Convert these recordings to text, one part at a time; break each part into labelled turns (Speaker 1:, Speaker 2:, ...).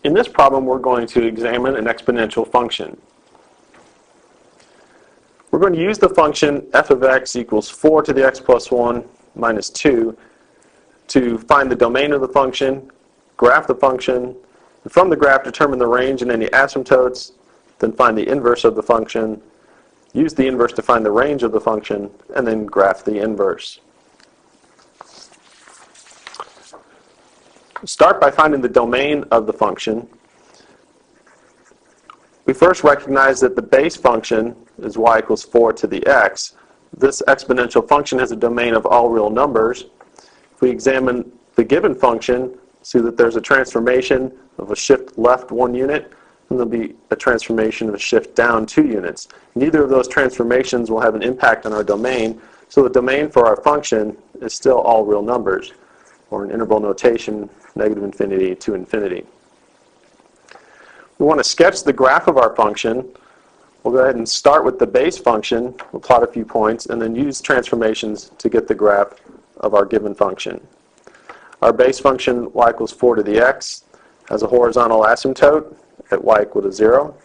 Speaker 1: In this problem, we're going to examine an exponential function. We're going to use the function f of x equals 4 to the x plus 1 minus 2 to find the domain of the function, graph the function, and from the graph determine the range and any asymptotes, then find the inverse of the function, use the inverse to find the range of the function, and then graph the inverse. Start by finding the domain of the function. We first recognize that the base function is y equals 4 to the x. This exponential function has a domain of all real numbers. If we examine the given function, see that there's a transformation of a shift left 1 unit, and there'll be a transformation of a shift down 2 units. Neither of those transformations will have an impact on our domain, so the domain for our function is still all real numbers, or in interval notation, negative infinity to infinity. We want to sketch the graph of our function. We'll go ahead and start with the base function. We'll plot a few points and then use transformations to get the graph of our given function. Our base function y equals 4 to the x has a horizontal asymptote at y equal to 0.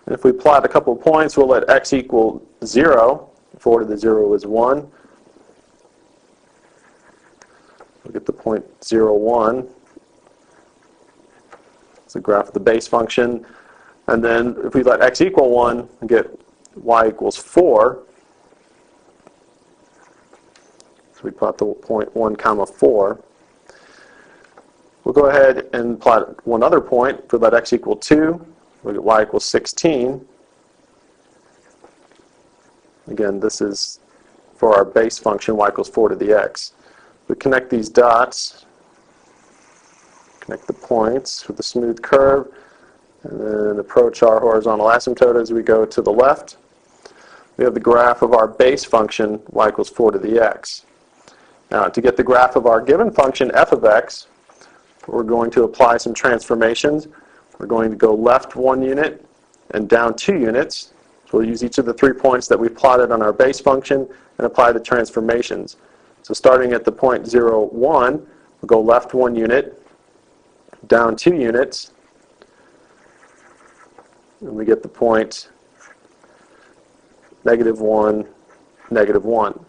Speaker 1: And if we plot a couple of points, we'll let x equal 0. 4 to the 0 is 1. We'll get the point 0, 1. It's the graph of the base function. And then if we let x equal 1, we get y equals 4. So we plot the point 1 comma 4. We'll go ahead and plot one other point. If we let x equal 2, we get y equals 16. Again, this is for our base function, y equals 4 to the x. We connect these dots, connect the points with a smooth curve, and then approach our horizontal asymptote as we go to the left. We have the graph of our base function, y equals 4 to the x. Now, to get the graph of our given function, f of x, we're going to apply some transformations. We're going to go left 1 unit and down 2 units. So we'll use each of the 3 points that we've plotted on our base function and apply the transformations. So starting at the point 0, 1, we'll go left 1 unit, down 2 units, and we get the point negative 1, negative 1.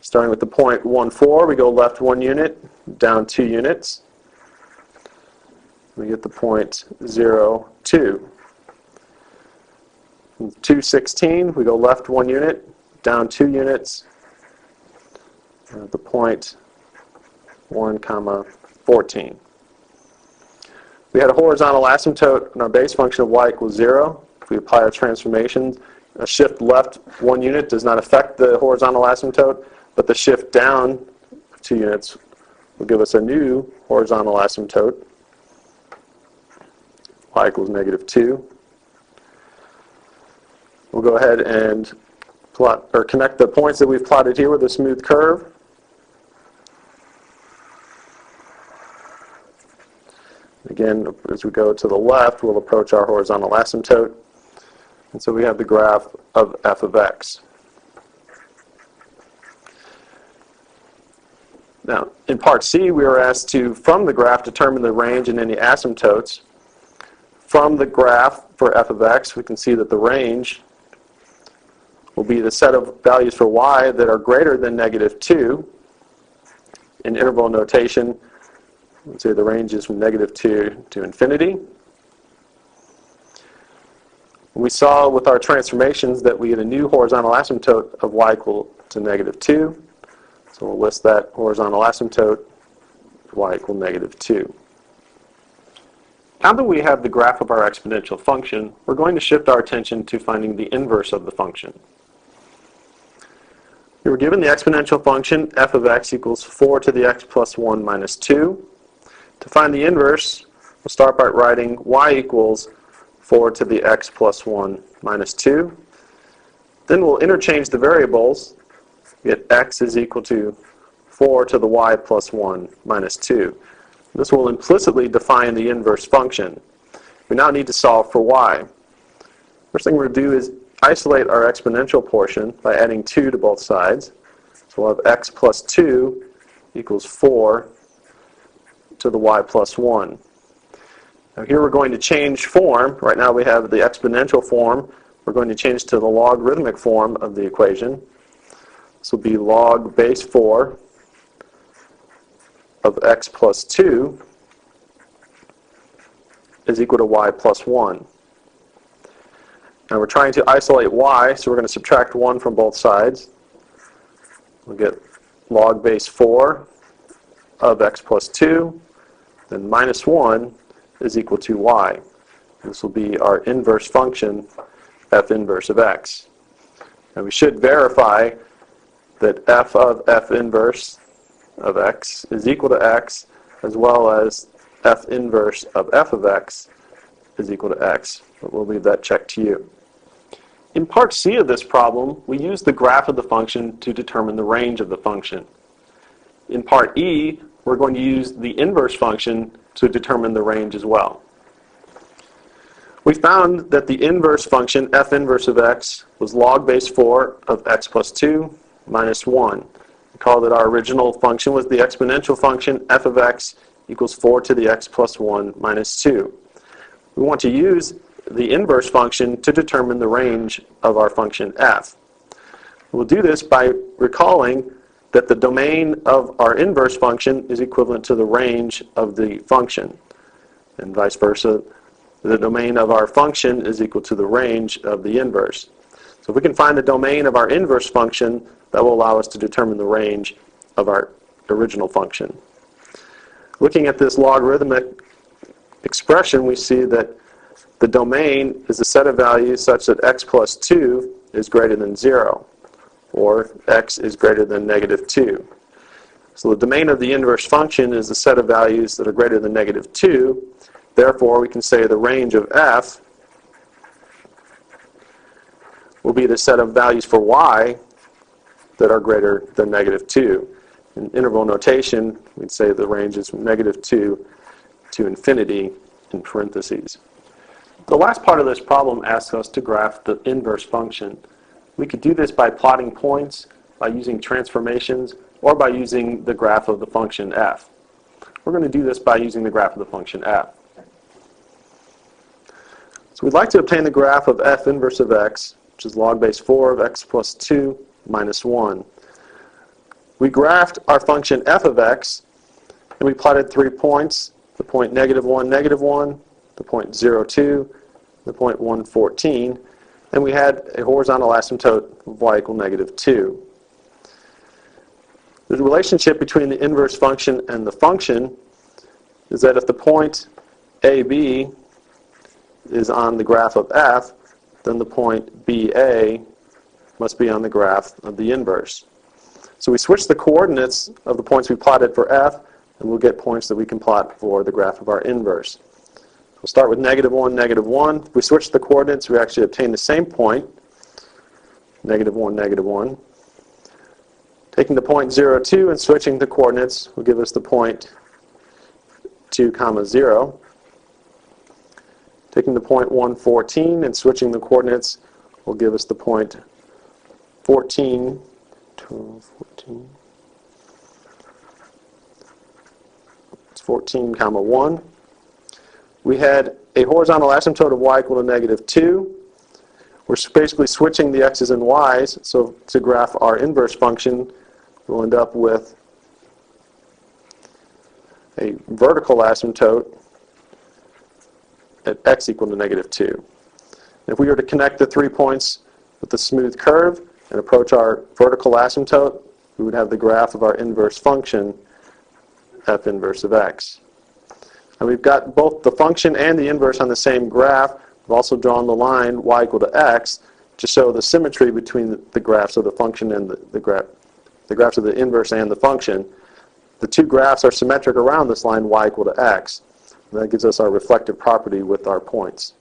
Speaker 1: Starting with the point 1, 4, we go left 1 unit, down 2 units. We get the point 0, 2. From 2, 16, we go left 1 unit, down 2 units. At the point 1 comma 14. We had a horizontal asymptote in our base function of y equals 0. If we apply our transformations, a shift left 1 unit does not affect the horizontal asymptote, but the shift down 2 units will give us a new horizontal asymptote, y equals negative 2. We'll go ahead and plot or connect the points that we've plotted here with a smooth curve. Again, as we go to the left, we'll approach our horizontal asymptote. And so we have the graph of f of x. Now, in part C, we were asked to, from the graph, determine the range and any asymptotes. From the graph for f of x, we can see that the range will be the set of values for y that are greater than negative 2. In interval notation, let's say the range is from negative 2 to infinity. We saw with our transformations that we get a new horizontal asymptote of y equal to negative 2. So we'll list that horizontal asymptote, y equal negative 2. Now that we have the graph of our exponential function, we're going to shift our attention to finding the inverse of the function. We were given the exponential function f of x equals 4 to the x plus 1 minus 2. To find the inverse, we'll start by writing y equals 4 to the x plus 1 minus 2. Then we'll interchange the variables. We get x is equal to 4 to the y plus 1 minus 2. This will implicitly define the inverse function. We now need to solve for y. First thing we're going to do is isolate our exponential portion by adding 2 to both sides. So we'll have x plus 2 equals 4 to the y plus 1. Now here we're going to change form. Right now we have the exponential form. We're going to change to the logarithmic form of the equation. This will be log base 4 of x plus 2 is equal to y plus 1. Now we're trying to isolate y, so we're going to subtract 1 from both sides. We'll get log base 4 of x plus 2, then minus 1 is equal to y. This will be our inverse function, f inverse of x. And we should verify that f of f inverse of x is equal to x, as well as f inverse of f of x is equal to x. But we'll leave that check to you. In part C of this problem, we use the graph of the function to determine the range of the function. In part E, we're going to use the inverse function to determine the range as well. We found that the inverse function, f inverse of x, was log base 4 of x plus 2 minus 1. Recall that our original function was the exponential function, f of x equals 4 to the x plus 1 minus 2. We want to use the inverse function to determine the range of our function f. We'll do this by recalling that the domain of our inverse function is equivalent to the range of the function, and vice versa. The domain of our function is equal to the range of the inverse. So if we can find the domain of our inverse function, that will allow us to determine the range of our original function. Looking at this logarithmic expression, we see that the domain is a set of values such that x plus 2 is greater than 0, or x is greater than negative 2. So the domain of the inverse function is a set of values that are greater than negative 2. Therefore, we can say the range of f will be the set of values for y that are greater than negative 2. In interval notation, we'd say the range is from negative 2 to infinity in parentheses. The last part of this problem asks us to graph the inverse function. We could do this by plotting points, by using transformations, or by using the graph of the function f. We're going to do this by using the graph of the function f. So we'd like to obtain the graph of f inverse of x, which is log base 4 of x plus 2 minus 1. We graphed our function f of x, and we plotted 3 points, the point negative 1, negative 1, the point 0, 2, the point 1, 14, and we had a horizontal asymptote of y equal negative 2. The relationship between the inverse function and the function is that if the point AB is on the graph of f, then the point BA must be on the graph of the inverse. So we switch the coordinates of the points we plotted for f, and we'll get points that we can plot for the graph of our inverse. We'll start with negative 1, negative 1. If we switch the coordinates, we actually obtain the same point, negative 1, negative 1. Taking the point 0, 2 and switching the coordinates will give us the point 2, 0. Taking the point 1, 14 and switching the coordinates will give us the point 14, 12, 14. It's 14, 1. We had a horizontal asymptote of y equal to negative 2. We're basically switching the x's and y's, so to graph our inverse function, we'll end up with a vertical asymptote at x equal to negative 2. If we were to connect the 3 points with a smooth curve and approach our vertical asymptote, we would have the graph of our inverse function, f inverse of x. And we've got both the function and the inverse on the same graph. We've also drawn the line y equal to x to show the symmetry between the graphs of the function and the graphs of the inverse and the function. The two graphs are symmetric around this line y equal to x. And that gives us our reflective property with our points.